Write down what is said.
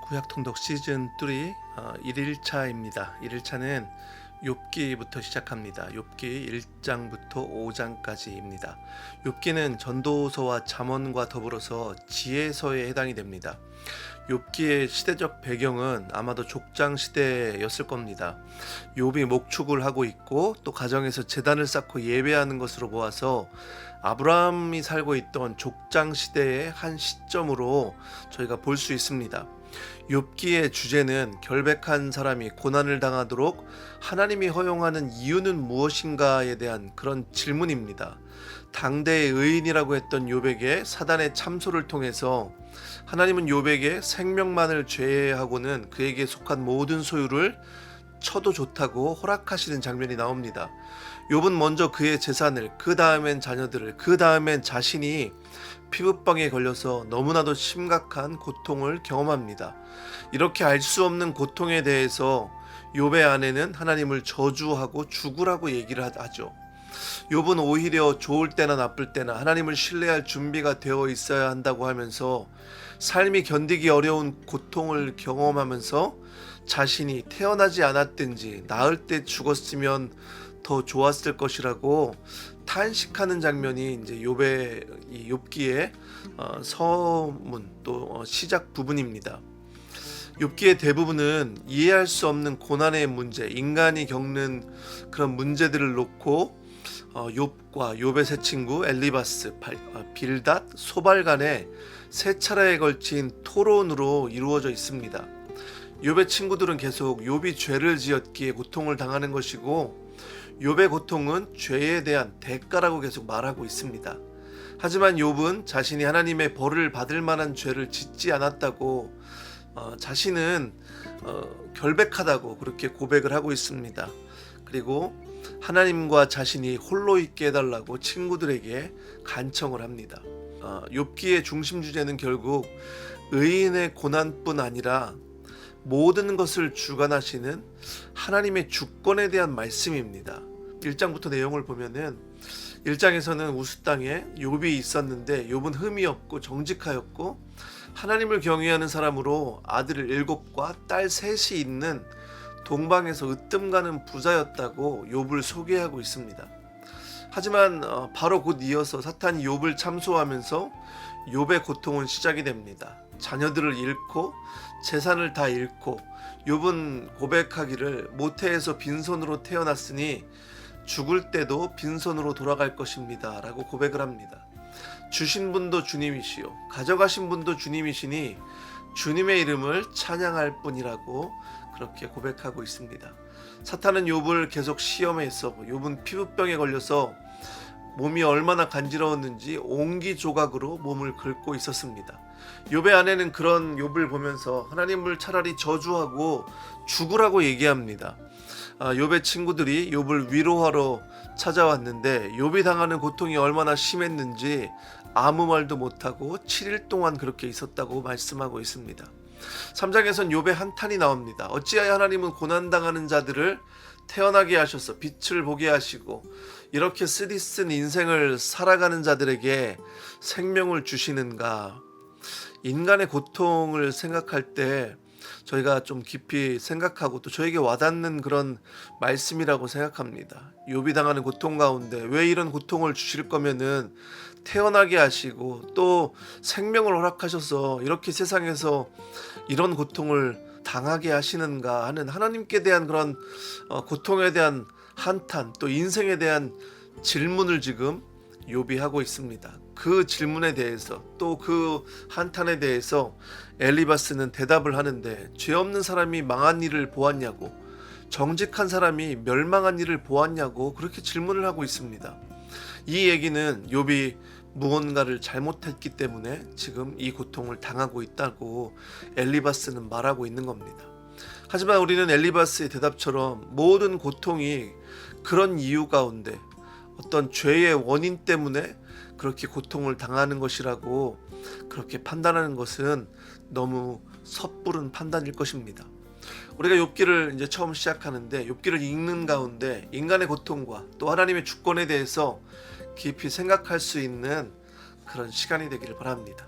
구약 통독 시즌 3 1일차입니다. 1일차는 욥기부터 시작합니다. 욥기 1장부터 5장까지입니다. 욥기는 전도서와 잠언과 더불어서 지혜서에 해당이 됩니다. 욥기의 시대적 배경은 아마도 족장 시대였을 겁니다. 욥이 목축을 하고 있고 또 가정에서 제단을 쌓고 예배하는 것으로 보아서 아브라함이 살고 있던 족장 시대의 한 시점으로 저희가 볼 수 있습니다. 욥기의 주제는 결백한 사람이 고난을 당하도록 하나님이 허용하는 이유는 무엇인가에 대한 그런 질문입니다. 당대의 의인이라고 했던 욥에게 사단의 참소를 통해서 하나님은 욥에게 생명만을 제외하고는 그에게 속한 모든 소유를 쳐도 좋다고 허락하시는 장면이 나옵니다. 욥은 먼저 그의 재산을, 그 다음엔 자녀들을, 그 다음엔 자신이 피부병에 걸려서 너무나도 심각한 고통을 경험합니다. 이렇게 알 수 없는 고통에 대해서 욥의 아내는 하나님을 저주하고 죽으라고 얘기를 하죠. 욥은 오히려 좋을 때나 나쁠 때나 하나님을 신뢰할 준비가 되어 있어야 한다고 하면서 삶이 견디기 어려운 고통을 경험하면서 자신이 태어나지 않았든지 나을 때 죽었으면 더 좋았을 것이라고 탄식하는 장면이 이제 욥의 욥기의 서문 또 시작 부분입니다. 욥기의 대부분은 이해할 수 없는 고난의 문제, 인간이 겪는 그런 문제들을 놓고 욥과 욥의 세 친구 엘리바스, 빌닷, 소발 간의 세 차례에 걸친 토론으로 이루어져 있습니다. 욥의 친구들은 계속 욥이 죄를 지었기에 고통을 당하는 것이고 욥의 고통은 죄에 대한 대가라고 계속 말하고 있습니다. 하지만 욥은 자신이 하나님의 벌을 받을 만한 죄를 짓지 않았다고 자신은 결백하다고 그렇게 고백을 하고 있습니다. 그리고 하나님과 자신이 홀로 있게 해달라고 친구들에게 간청을 합니다. 욥기의 중심 주제는 결국 의인의 고난뿐 아니라 모든 것을 주관하시는 하나님의 주권에 대한 말씀입니다. 1장부터 내용을 보면은 1장에서는 우스 땅에 욥이 있었는데 욥은 흠이 없고 정직하였고 하나님을 경외하는 사람으로 아들 7과 딸 3이 있는 동방에서 으뜸가는 부자였다고 욥을 소개하고 있습니다. 하지만 바로 곧 이어서 사탄이 욥을 참소하면서 욥의 고통은 시작이 됩니다. 자녀들을 잃고 재산을 다 잃고 욥은 고백하기를 모태에서 빈손으로 태어났으니 죽을 때도 빈손으로 돌아갈 것입니다 라고 고백을 합니다. 주신 분도 주님이시요 가져가신 분도 주님이시니 주님의 이름을 찬양할 뿐이라고 그렇게 고백하고 있습니다. 사탄은 욥을 계속 시험해서 욥은 피부병에 걸려서 몸이 얼마나 간지러웠는지 옹기조각으로 몸을 긁고 있었습니다. 욥의 아내는 그런 욥을 보면서 하나님을 차라리 저주하고 죽으라고 얘기합니다. 욥의 친구들이 욥을 위로하러 찾아왔는데 욥이 당하는 고통이 얼마나 심했는지 아무 말도 못하고 7일 동안 그렇게 있었다고 말씀하고 있습니다. 3장에선 욥의 한탄이 나옵니다. 어찌하여 하나님은 고난당하는 자들을 태어나게 하셔서 빛을 보게 하시고 이렇게 쓰디쓴 인생을 살아가는 자들에게 생명을 주시는가. 인간의 고통을 생각할 때 저희가 좀 깊이 생각하고 또 저에게 와닿는 그런 말씀이라고 생각합니다. 욥이 당하는 고통 가운데 왜 이런 고통을 주실 거면은 태어나게 하시고 또 생명을 허락하셔서 이렇게 세상에서 이런 고통을 당하게 하시는가 하는 하나님께 대한 그런 고통에 대한 한탄 또 인생에 대한 질문을 지금 욥이 하고 있습니다. 그 질문에 대해서 또 그 한탄에 대해서 엘리바스는 대답을 하는데 죄 없는 사람이 망한 일을 보았냐고 정직한 사람이 멸망한 일을 보았냐고 그렇게 질문을 하고 있습니다. 이 얘기는 욥이 무언가를 잘못했기 때문에 지금 이 고통을 당하고 있다고 엘리바스는 말하고 있는 겁니다. 하지만 우리는 엘리바스의 대답처럼 모든 고통이 그런 이유 가운데 어떤 죄의 원인 때문에 그렇게 고통을 당하는 것이라고 그렇게 판단하는 것은 너무 섣부른 판단일 것입니다. 우리가 욥기를 이제 처음 시작하는데 욥기를 읽는 가운데 인간의 고통과 또 하나님의 주권에 대해서 깊이 생각할 수 있는 그런 시간이 되기를 바랍니다.